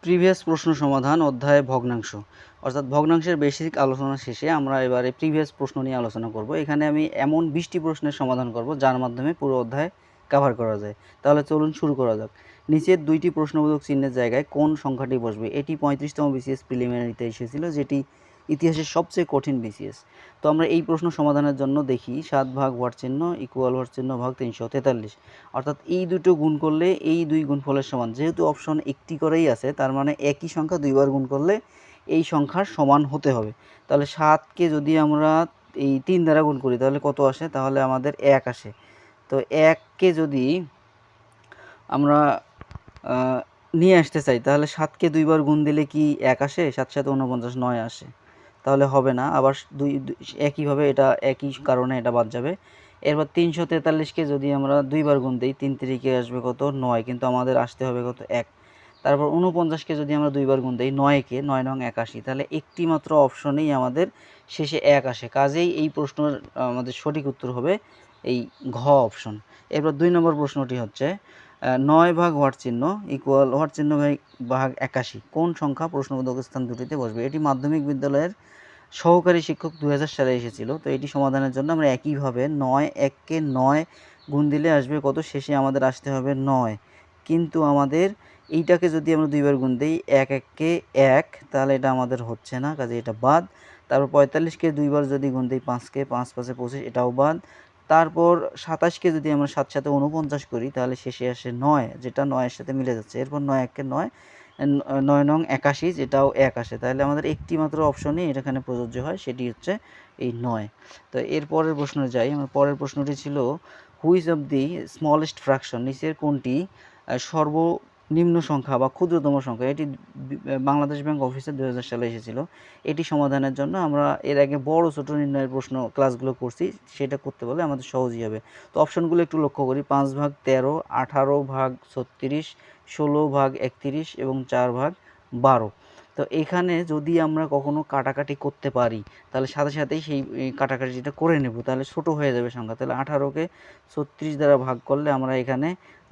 Previous প্রশ্ন সমাধান অধ্যায় ভগ্নাংশ অর্থাৎ ভগ্নাংশের বেসিক আলোচনা শেষে আমরা এবারে প্রিভিয়াস প্রশ্ন নিয়ে আলোচনা করব। এখানে আমি এমন 20টি প্রশ্নের সমাধান করব যার মাধ্যমে পুরো অধ্যায় কভার করা যায়। তাহলে চলুন শুরু করা যাক। নিচের দুইটি প্রশ্নবোধক চিহ্নের জায়গায় কোন সংখ্যাটি বসবে? এটি 35তম বিসিএস প্রিলিমিনারিতে এসেছিল, যেটি ইতিহাসের সবচেয়ে কঠিন বিসিএস। তো আমরা এই প্রশ্ন সমাধানের জন্য দেখি 7 ভাগ হর চিহ্ন ইকুয়াল হর চিহ্ন ভাগ 343, অর্থাৎ এই দুটো গুণ করলে এই দুই গুণফলের সমান। যেহেতু অপশন একটি করেই আছে, তার মানে একই সংখ্যা দুইবার গুণ করলে এই সংখ্যার সমান হতে হবে। তাহলে 7কে যদি আমরা এই 3 দ্বারা গুণ করি তাহলে কত আসে? তাহলে আমাদের 1 আসে। তো 1কে যদি আমরা নিয়ে আসতে চাই তাহলে 7কে দুইবার গুণ দিলে কি 1 আসে? 7 7 49, 9 আসে। তাহলে হবে না। আবার একইভাবে এটা একই কারণে এটা বাদ যাবে। এরপর 343কে যদি আমরা দুইবার গুণ দিই 3 3কে আসবে কত? 9, কিন্তু আমাদের আসতে হবে কত? 1। তারপর 49কে যদি আমরা দুইবার গুণ দিই 9কে, 9 9 81, তাহলে একটি মাত্র অপশনেই আমাদের শেষে 1 আসে। কাজেই এই প্রশ্নের আমাদের সঠিক উত্তর হবে এই ঘ অপশন। এরপর 2 নম্বর প্রশ্নটি হচ্ছে 9 ভাগ হর চিহ্ন ইকুয়াল হর চিহ্ন ভাগ 81 কোন সংখ্যা প্রশ্নবোধক স্থান দুটিতে বসবে? এটি মাধ্যমিক বিদ্যালয়ের সহকারী শিক্ষক 2000 সালে এসেছিল। তো এটি সমাধানের জন্য আমরা একইভাবে 9 1কে 9 গুণ দিলে আসবে কত? শেষে আমাদের আসতে হবে 9, কিন্তু আমাদের এইটাকে যদি আমরা দুইবার গুণ দিই 1 1কে 1, তাহলে এটা আমাদের হচ্ছে না, কাজে এটা বাদ। তারপর 45কে দুইবার যদি গুণ দিই 5কে, 5 5 25, এটাও বাদ। তারপর 27কে যদি আমরা 7 7 49 করি তাহলে শেষে আসে 9, যেটা 9-এর সাথে মিলে যাচ্ছে। এরপর 9 1কে 9, 9 9 81, যেটাও 1 আসে। তাহলে আমাদের একটি মাত্র অপশনই এখানে প্রযোজ্য হয়, সেটি হচ্ছে এই 9। তো এর পরের প্রশ্নে যাই। আমার পরের প্রশ্নটি ছিল which of the smallest fraction, নিচের কোনটি সর্বনিম্ন সংখ্যা বা ক্ষুদ্রতম সংখ্যা? এটি বাংলাদেশ ব্যাংক অফিসে 2000 সালে এসেছিল। এটি সমাধানের জন্য আমরা এর আগে বড় ছোট নির্ণয়ের প্রশ্ন ক্লাসগুলো করছি, সেটা করতে বলে আমাদের সহজই হবে। তো অপশনগুলো একটু লক্ষ্য করি। 5 ভাগ 13, 18 ভাগ 36, 16 ভাগ 31 এবং 4 ভাগ 12। তো এখানে যদি আমরা কখনো কাটাকাটি করতে পারি তাহলে সাথে সাথেই সেই কাটাকাটিটা করে নেব, তাহলে ছোট হয়ে যাবে সংখ্যা। তাহলে 18কে 36 দ্বারা ভাগ করলে আমরা এখানে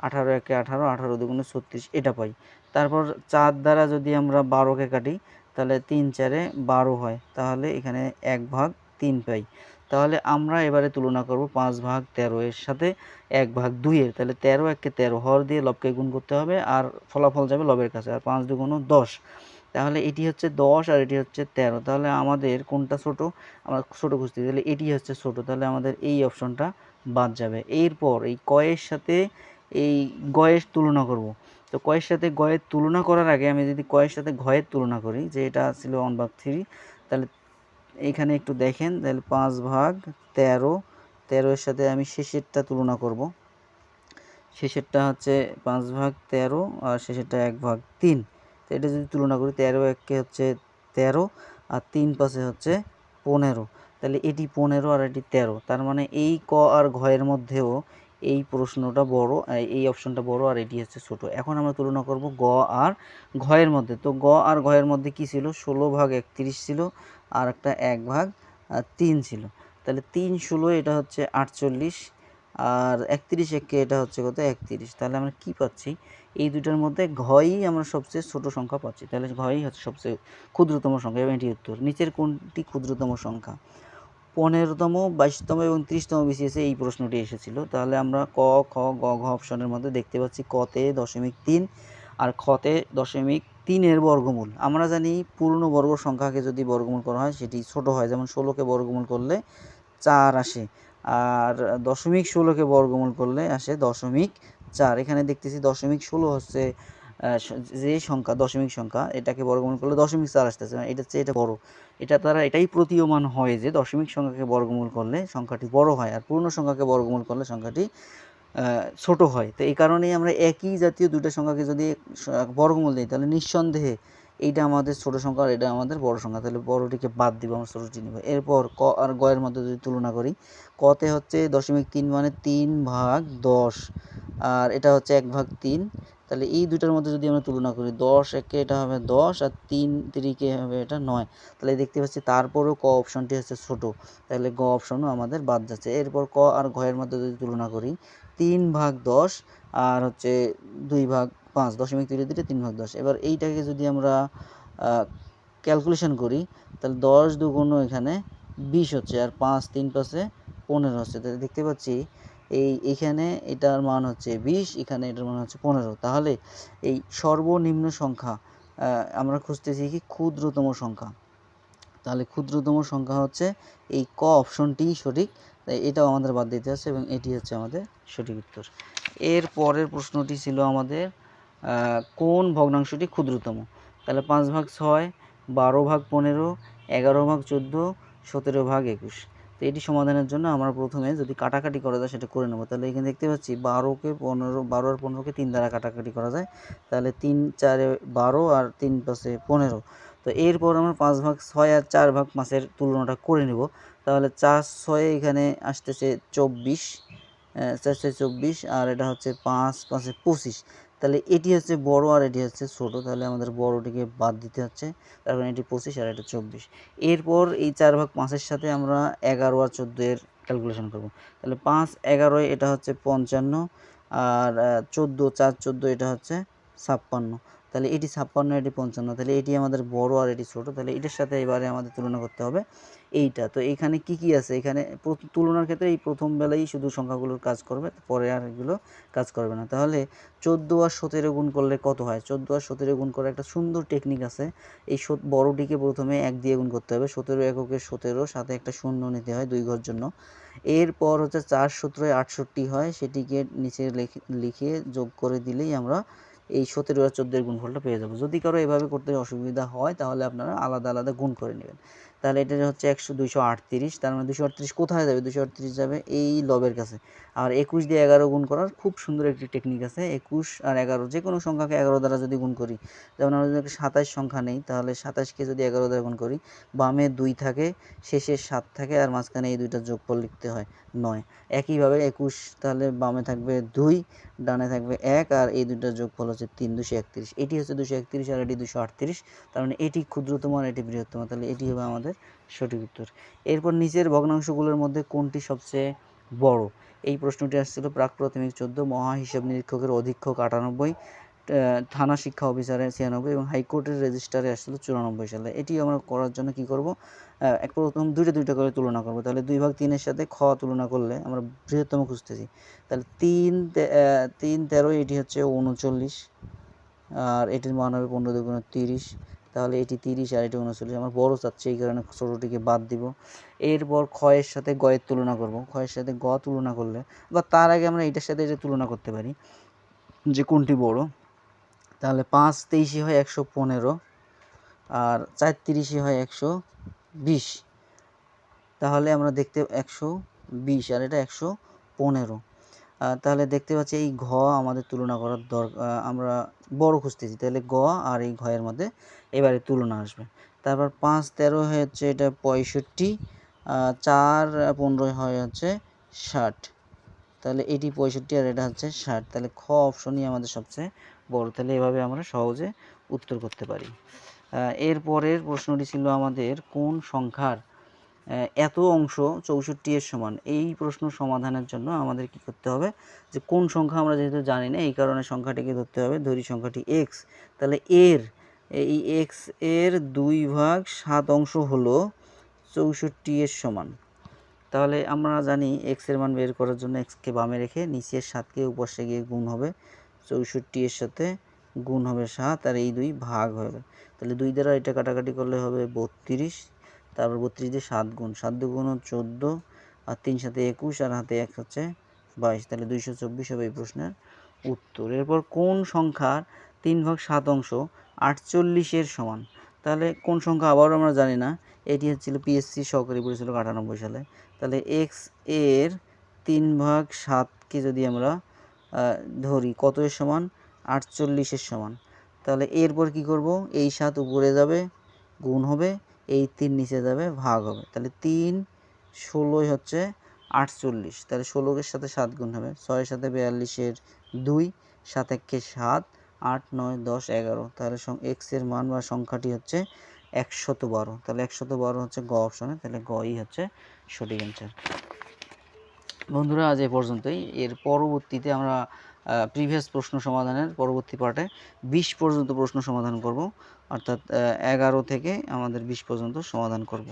18 1 18, 18 2 36 এটা পাই। তারপর 4 দ্বারা যদি আমরা 12কে কাটি তাহলে 3 4 12 হয়, তাহলে এখানে 1 ভাগ 3 পাই। তাহলে আমরা এবারে তুলনা করব 5 ভাগ 13 এর সাথে 1 ভাগ 2 এর। তাহলে 13 1কে 13, হর দিয়ে লবকে গুণ করতে হবে আর ফলাফল যাবে লবের কাছে, আর 5 2 10। তাহলে এটি হচ্ছে 10 আর এটি হচ্ছে 13। তাহলে আমাদের কোনটা ছোট? আমরা ছোট খুঁজতে, তাহলে এটি হচ্ছে ছোট, তাহলে আমাদের এই অপশনটা বাদ যাবে। এরপর এই কয়ের সাথে এই গয়ের তুলনা করব। তো কয়ের সাথে গয়ের তুলনা করার আগে আমি যদি কয়ের সাথে ঘয়ের তুলনা করি, যে এটা ছিল 1/3, তাহলে এইখানে একটু দেখেন, তাহলে 5 ভাগ 13, 13 এর সাথে আমি শেষেরটা তুলনা করব। শেষেরটা হচ্ছে 5 ভাগ 13 আর শেষেরটা 1 ভাগ 3। তো এটা যদি তুলনা করি 13 1কে হচ্ছে 13 আর 3 5 হচ্ছে 15, তাহলে এটি 15 আর এটি 13। তার মানে এই ক আর ঘয়ের মধ্যেও এই প্রশ্নটা বড়, এই অপশনটা বড় আর এটি হচ্ছে ছোট। এখন আমরা তুলনা করব গ আর ঘয়ের মধ্যে। তো গ আর ঘয়ের মধ্যে কি ছিল? 16 ভাগ 31 ছিল আর একটা 1 ভাগ 3 ছিল। তাহলে 3 16 এটা হচ্ছে 48 আর 31 1কে এটা হচ্ছে কত? 31। তাহলে আমরা কি পাচ্ছি? এই দুটার মধ্যে ঘই আমরা সবচেয়ে ছোট সংখ্যা পাচ্ছি, তাহলে ঘই হচ্ছে সবচেয়ে ক্ষুদ্রতম সংখ্যা এবং এটি উত্তর। নিচের কোনটি ক্ষুদ্রতম সংখ্যা? 15তম, 22তম এবং 30তম বিসিএসে এই প্রশ্নটি এসেছিল। তাহলে আমরা ক খ গ ঘ অপশনের মধ্যে দেখতে পাচ্ছি কতে 0.3 আর খতে 0.3 এর বর্গমূল। আমরা জানি পূর্ণ বর্গ সংখ্যাকে যদি বর্গমূল করা হয় সেটি ছোট হয়, যেমন 16কে বর্গমূল করলে 4 আসে, আর 0.16কে বর্গমূল করলে আসে 0.4। এখানে দেখতেছি 0.16 হচ্ছে যে সংখ্যা দশমিক সংখ্যা, এটাকে বর্গমূল করলে 0.4 আসতেছে, এটা হচ্ছে এটা বড়। এটা দ্বারা এটাই প্রতীয়মান হয় যে দশমিক সংখ্যাকে বর্গমূল করলে সংখ্যাটি বড় হয় আর পূর্ণ সংখ্যাকে বর্গমূল করলে সংখ্যাটি ছোট হয়। তো এই কারণেই আমরা একই জাতীয় দুটো সংখ্যাকে যদি বর্গমূল দিই তাহলে নিঃসন্দেহে এইটা আমাদের ছোট সংখ্যা আর এটা আমাদের বড় সংখ্যা, তাহলে বড়টিকে বাদ দিব, আমরা ছোটটি নিব। এরপর ক আর গ এর মধ্যে যদি তুলনা করি, কতে হচ্ছে 0.3 মানে 3 ভাগ 10 আর এটা হচ্ছে 1 ভাগ 3। তাহলে এই দুটার মধ্যে যদি আমরা তুলনা করি 10 1কে এটা হবে 10 আর 3 3কে হবে এটা 9। তাহলে দেখতে পাচ্ছি তারপরেও ক অপশনটি হচ্ছে ছোট, তাহলে গ অপশনও আমাদের বাদ যাচ্ছে। এরপর ক আর ঘ এর মধ্যে যদি তুলনা করি 3 ভাগ 10 আর হচ্ছে 2 ভাগ 5 দশমিক তুলে দিলে 3/10। এবার এইটাকে যদি আমরা ক্যালকুলেশন করি তাহলে 10 দুগুণ এখানে 20 হচ্ছে, আর 5 3 পাশে 15 হচ্ছে। তাহলে দেখতে পাচ্ছি এইখানে এটার মান হচ্ছে 20, এখানে এটার মান হচ্ছে 15। তাহলে এই সর্বনিম্ন সংখ্যা আমরা খুঁজতেছি কি ক্ষুদ্রতম সংখ্যা। তাহলে ক্ষুদ্রতম সংখ্যা হচ্ছে এই ক অপশনটিই সঠিক, তাই এটাও আমাদের বাদ দিতে হচ্ছে এবং এটি হচ্ছে আমাদের সঠিক উত্তর। এর পরের প্রশ্নটি ছিল আমাদের কোন ভগ্নাংশটি ক্ষুদ্রতম। তাহলে 5/6, 12/15, 11/14, 17/21। তো এটি সমাধানের জন্য আমরা প্রথমে যদি কাটাকাটি করা যায় সেটা করে নেব। তাহলে এখানে দেখতে পাচ্ছি 12 আর 15কে 3 দ্বারা কাটাকাটি করা যায়। তাহলে 3 4 12 আর 3 5 15। তো এরপর আমরা 5/6 আর 4/5 তুলনাটা করে নেব। তাহলে 4 6 এখানে আসতেছে 24, 4 6 24, আর এটা হচ্ছে 5 5 25। তাহলে এটি হচ্ছে বড় আর এটি হচ্ছে ছোট, তাহলে আমাদের বড়টিকে বাদ দিতে হচ্ছে, তার কারণ এটি 25 আর এটা 24। এরপর এই 4/5 সাথে আমরা 11 আর 14 এর ক্যালকুলেশন করব। তাহলে 5 11 এটা হচ্ছে 55, আর 14 4 14 এটা হচ্ছে 56। তাহলে এটি 56, এটি 55। তাহলে এটি আমাদের বড় আর এটি ছোট, তাহলে এটার সাথে এবারে আমাদের তুলনা করতে হবে এইটা। তো এইখানে কি কি আছে, এখানে তুলনার ক্ষেত্রে এই প্রথম বেলায় শুধু সংখ্যাগুলোর কাজ করবে, পরে আর এগুলো কাজ করবে না। তাহলে 14 আর 17 গুণ করলে কত হয়? 14 আর 17 গুণ করে একটা সুন্দর টেকনিক আছে। এই বড়টিকে প্রথমে 1 দিয়ে গুণ করতে হবে, 17 এককে 17, সাথে একটা শূন্য নিতে হয় 2 ঘর জন্য। এরপর হচ্ছে 4 17 68 হয়, সেটিকে নিচে লিখে যোগ করে দিলেই আমরা এই 17 আর 14 এর গুণফলটা পেয়ে যাবো। যদি কারো এভাবে করতে অসুবিধা হয় তাহলে আপনারা আলাদা আলাদা গুণ করে নেবেন। তাহলে এটা হচ্ছে 238, তার মানে 238 কোথায় যাবে? 238 যাবে এই লবের কাছে। আর 21 দিয়ে 11 গুণ করার খুব সুন্দর একটি টেকনিক আছে। 21 আর 11, যে কোনো সংখ্যাকে 11 দ্বারা যদি গুণ করি, যেমন আমরা যদি 27 সংখ্যা নেই, তাহলে 27কে যদি 11 দ্বারা গুণ করি, বামে 2 থাকে, শেষে 7 থাকে, আর মাঝখানে এই দুইটার যোগফল লিখতে হয় 9। একইভাবে 21, তাহলে বামে থাকবে 2, ডানে থাকবে 1, আর এই দুইটার যোগফল হচ্ছে 3, 231। এটি হচ্ছে 231 আর এটি 238। তার মানে এটি ক্ষুদ্রতম আর এটি বৃহত্তম, তাহলে এটি হবে আমাদের সঠিক উত্তর। এরপর নিচের ভগ্নাংশগুলোর মধ্যে কোনটি সবচেয়ে বড়? এই প্রশ্নটি আসছিল প্রাক প্রাথমিক 14, মহা হিসাব নিরীক্ষকের অধীক্ষক 98, থানা শিক্ষা অফিসারের 96 এবং হাইকোর্টের রেজিস্ট্রারে আসছিল 94 সালে। এটি আমরা করার জন্য কি করব, প্রথম দুইটা করে তুলনা করব। তাহলে 2/3 সাথে খ তুলনা করলে আমরা বৃহত্তম খুঁজতেছি। তাহলে 3 13 এটি হচ্ছে 39, আর এটির মান হবে 15 দুগুণ 30। তাহলে এটি 30 আর এটি 39, আমার বড় চাচ্ছে, এই কারণে ছোটোটিকে বাদ দিব। এরপর ক্ষয়ের সাথে গয়ের তুলনা করব। ক্ষয়ের সাথে গ তুলনা করলে, বা তার আগে আমরা এটার সাথে এটা তুলনা করতে পারি যে কোনটি বড়। তাহলে 5 23 হয় 115, আর 4 30 হয় 120। তাহলে আমরা দেখতে 120 আর এটা 115। তাহলে দেখতে পাচ্ছি এই ঘ আমাদের তুলনা করার দরকার, আমরা বড় খুঁজতেছি, তাহলে গ আর এই ঘয়ের মধ্যে এবারে তুলনা আসবে। তারপর 5 13 হচ্ছে এটা 65, 4 15 হয় হচ্ছে 60। তাহলে এটি 65 আর এটা হচ্ছে 60, তাহলে খ অপশনই আমাদের সবচেয়ে বড়। তাহলে এভাবে আমরা সহজে উত্তর করতে পারি। এরপরের প্রশ্নটি ছিল আমাদের কোন সংখ্যার এত অংশ 64 এর সমান। এই প্রশ্ন সমাধানের জন্য আমাদের কি করতে হবে, যে কোন সংখ্যা আমরা যেহেতু জানি না, এই কারণে সংখ্যাটিকে ধরতে হবে। ধরি সংখ্যাটি x, তাহলে এই x এর 2/7 অংশ হলো 64 এর সমান। তাহলে আমরা জানি x এর মান বের করার জন্য x কে বামে রেখে নিচের 7কে উপরে গিয়ে গুণ হবে, 64 এর সাথে গুণ হবে 7, আর এই 2 ভাগ হবে। তাহলে 2 দ্বারা এটা কাটাকাটি করলে হবে 32, তারপর 32 দিয়ে 7 গুণ, 7 দুগুণ 14, আর 3 সাথে 21, আর হাতে 1 হচ্ছে 22। তাহলে 224 হবে এই প্রশ্নের উত্তর। এরপর কোন সংখ্যার 3/7 অংশ 48 এর সমান। তাহলে কোন সংখ্যা আবারও আমরা জানি না, এটি হচ্ছিল পিএসসি সহকারী পরিচালক 98 সালে। তাহলে এক্স এর 3/7কে যদি আমরা ধরি কত এর সমান, 48 এর সমান। তাহলে এরপর কি করব, এই 7 উপরে যাবে গুণ হবে, এই 3 নিচে যাবে ভাগ হবে। তাহলে 3 16 হচ্ছে 48, তাহলে 16-এর সাথে 7 গুণ হবে, 6-এর সাথে 42-এর 2, 7 1-কে 7, 8 9 10 11। তাহলে এক্স এর মান বা সংখ্যাটি হচ্ছে 112। তাহলে 112 হচ্ছে গ অপশনে, তাহলে গই হচ্ছে সঠিক অ্যান্সার। বন্ধুরা আজ এ পর্যন্তই। এর পরবর্তীতে আমরা প্রিভিয়াস প্রশ্ন সমাধানের পরবর্তী পার্টে 20 পর্যন্ত প্রশ্ন সমাধান করব, অর্থাৎ 11 থেকে আমাদের 20 পর্যন্ত সমাধান করব।